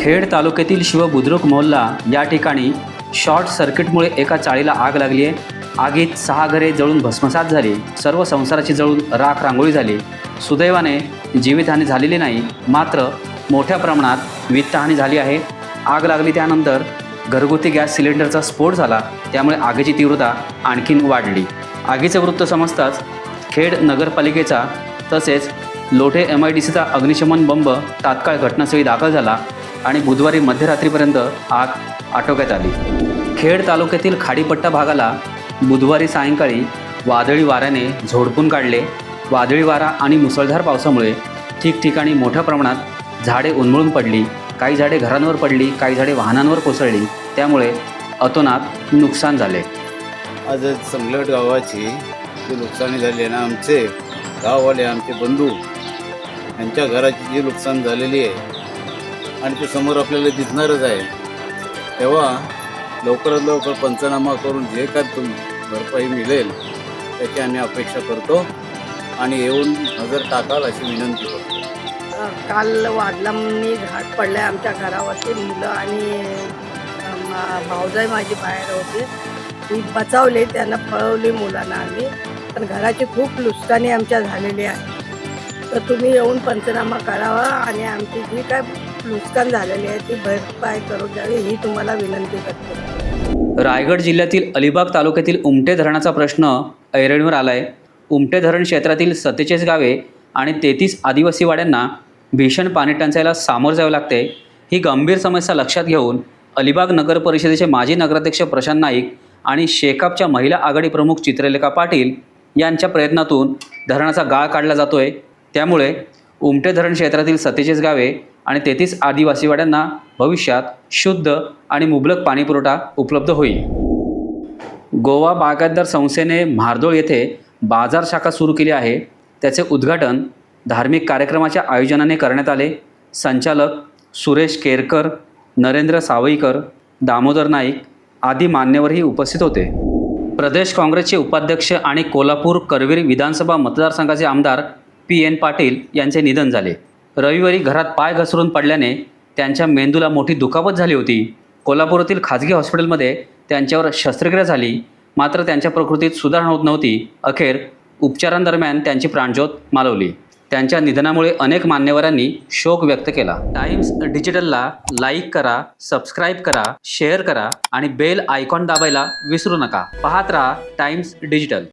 खेड तालुक्यातील शिवबुद्रुक मोहल्ला या ठिकाणी शॉर्ट सर्किटमुळे एका चाळीला आग लागली आहे. आगीत 6 घरे जळून भस्मसात झाली. सर्व संसाराची जळून राख रांगोळी झाली. सुदैवाने जीवितहानी झालेली नाही, मात्र मोठ्या प्रमाणात वित्तहानी झाली आहे. आग लागली त्यानंतर घरगुती गॅस सिलेंडरचा स्फोट झाला, त्यामुळे आगीची तीव्रता आणखीन वाढली. आगीचं वृत्त समजताच खेड नगरपालिकेचा तसेच लोठे MIDCचा अग्निशमन बंब तात्काळ घटनास्थळी दाखल झाला आणि बुधवारी मध्यरात्रीपर्यंत आग आटोक्यात आली. खेड तालुक्यातील खाडीपट्टा भागाला बुधवारी सायंकाळी वादळी वाऱ्याने झोडपून काढले. वादळी वारा आणि मुसळधार पावसामुळे ठिकठिकाणी मोठ्या प्रमाणात झाडे उन्मळून पडली. काही झाडे घरांवर पडली, काही झाडे वाहनांवर कोसळली. त्यामुळे अतोनात नुकसान झाले. आज संगलट गावाची जी नुकसानी झाली आहे ना, आमचे गाववाले आमचे बंधू यांच्या घराची जी नुकसान झालेली आहे आणि ते समोर आपल्याला दिसणारच आहे, तेव्हा लवकरात लवकर पंचनामा करून जे काय भरपाई मिळेल त्याची आम्ही अपेक्षा करतो आणि येऊन नजर टाकाल अशी विनंती करतो. काल वादलांनी घाट पडलाय आमच्या घरावरती. मुलं आणि भाऊजाई माझी बाहेर होते, ती बचावले, त्यांना पळवली मुलांना आम्ही. पण घराची खूप नुकसानी आमच्या झालेली आहे. तर तुम्ही येऊन पंचनामा करावा आणि आमची जी काय नुकसान झालेली आहे ती भरपाई करून द्यावी ही तुम्हाला विनंती करतो. रायगड जिल्ह्यातील अलिबाग तालुक्यातील उमटे धरणाचा प्रश्न ऐरणीवर आला आहे. उमटे धरण क्षेत्रातील 47 गावे आणि 33 आदिवासी वाड्यांना भीषण पाणीटंचाईला सामोरं जावे लागते. ही गंभीर समस्या लक्षात घेऊन अलिबाग नगर परिषदेचे माजी नगराध्यक्ष प्रशांत नाईक आणि शेकापच्या महिला आघाडी प्रमुख चित्रलेखा पाटील यांच्या प्रयत्नातून धरणाचा गाळ काढला जातोय. त्यामुळे उमटे धरण क्षेत्रातील 47 गावे आणि 33 आदिवासी वाड्यांना भविष्यात शुद्ध आणि मुबलक पाणीपुरवठा उपलब्ध होईल. गोवा बागायतदार संस्थेने म्हार्दोळ येथे बाजार शाखा सुरू केली आहे. त्याचे उद्घाटन धार्मिक कार्यक्रमाच्या आयोजनाने करण्यात आले. संचालक सुरेश केरकर, नरेंद्र सावईकर, दामोदर नाईक आदी मान्यवरही उपस्थित होते. प्रदेश काँग्रेसचे उपाध्यक्ष आणि कोल्हापूर करवीर विधानसभा मतदारसंघाचे आमदार PN पाटील यांचे निधन झाले. रविवारी घरात पाय घसरून पडल्याने त्यांच्या मेंदूला मोठी दुखापत झाली होती. कोल्हापुरातील खाजगी हॉस्पिटलमध्ये त्यांच्यावर शस्त्रक्रिया झाली, मात्र त्यांच्या प्रकृतीत सुधारणा होत नव्हती. अखेर उपचारांदरम्यान त्यांची प्राणज्योत मालवली. त्यांच्या निधनामुळे अनेक मान्यवरांनी शोक व्यक्त केला. टाइम्स डिजिटलला लाईक करा, सबस्क्राईब करा, शेअर करा आणि बेल आयकॉन दाबायला विसरू नका. पाहत रहा टाइम्स डिजिटल.